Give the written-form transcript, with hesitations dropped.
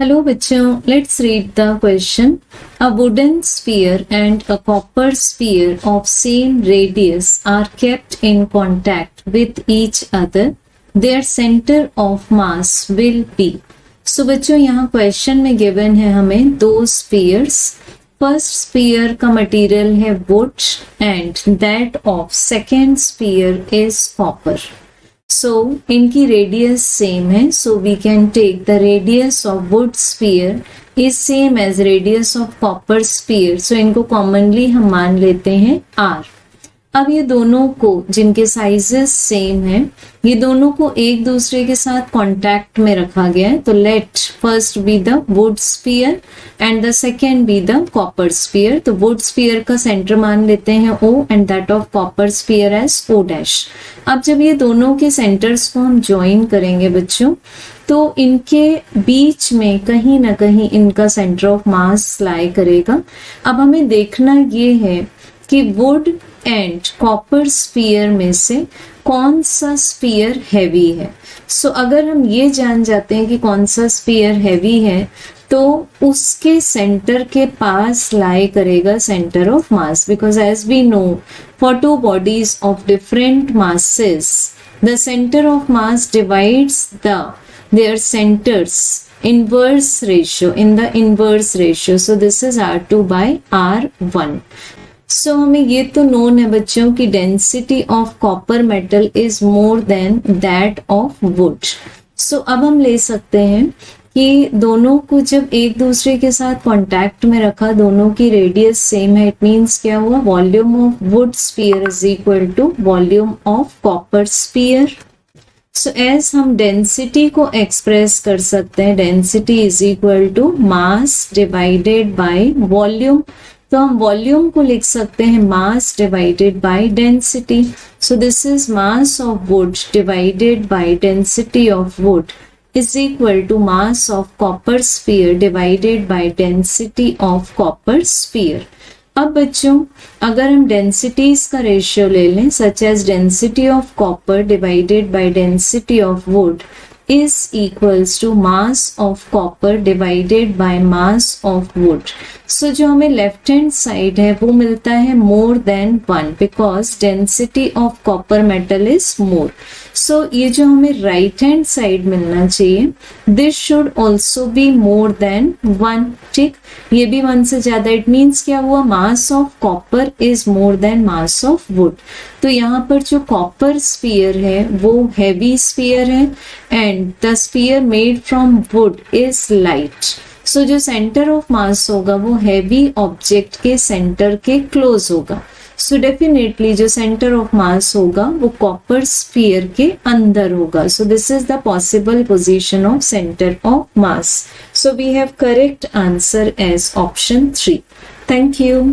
Hello bachcho, let's read the question. A wooden sphere and a copper sphere of same radius are kept in contact with each other. Their center of mass will be. So बच्चों यहाँ question में given है हमें दो spheres. First sphere का material है would and that of second sphere is copper. So इनकी radius same है, so we can take the radius of wood sphere is same as radius of copper sphere. So इनको commonly हम मान लेते हैं R. अब ये दोनों को जिनके साइजेस सेम है, ये दोनों को एक दूसरे के साथ कांटेक्ट में रखा गया है. तो let first be the wood sphere and the second be the copper sphere. तो वुड स्फीयर का सेंटर मान लेते हैं O and that of copper sphere as O dash. अब जब ये दोनों के सेंटर्स को हम ज्वाइन करेंगे बच्चों, तो इनके बीच में कहीं ना कहीं इनका सेंटर ऑफ मास लाई करेगा. अब हमें देखना ये है कि वुड एंड कॉपर स्फीयर में से कौन सा स्फीयर हैवी है. सो अगर हम ये जान जाते हैं कि कौन सा स्फीयर हैवी है, तो उसके सेंटर के पास लाई करेगा centre of mass. Because as we know, for two bodies of different masses the centre of mass divides their centers inverse ratio in the inverse ratio. So this is R2 by R1. So हमें ये तो known है बच्चों कि density of copper metal is more than that of wood. So अब हम ले सकते हैं कि दोनों को जब एक दूसरे के साथ कांटेक्ट में रखा, दोनों की रेडियस सेम है. इट मींस क्या हुआ, volume of wood sphere is equal to volume of copper sphere. So as हम डेंसिटी को एक्सप्रेस कर सकते हैं, density is equal to mass divided by volume. तो हम वॉल्यूम को लिख सकते हैं mass divided by density. So this is mass of wood divided by density of wood is equal to mass of copper sphere divided by density of copper sphere. अब बच्चों अगर हम डेंसिटीज का रेशियो ले लें, such as density of copper divided by density of wood is equals to mass of copper divided by mass of wood. So जो हमें left hand side है वो मिलता है more than 1 because density of copper metal is more. So ये जो हमें right hand side मिलना चाहिए, this should also be more than 1. ठीक, ये भी 1 से ज्यादा. इट मीन्स क्या हुआ, mass of copper is more than mass of wood. तो यहाँ पर जो कॉपर स्फीयर है वो हैवी स्फीयर है and the sphere made from wood is light. So जो सेंटर ऑफ मास होगा वो हैवी ऑब्जेक्ट के सेंटर के क्लोज होगा. सो डेफिनेटली जो सेंटर ऑफ मास होगा वो कॉपर स्फीयर के अंदर होगा. So this is the possible position of centre of mass. So we have correct answer as option 3. Thank you.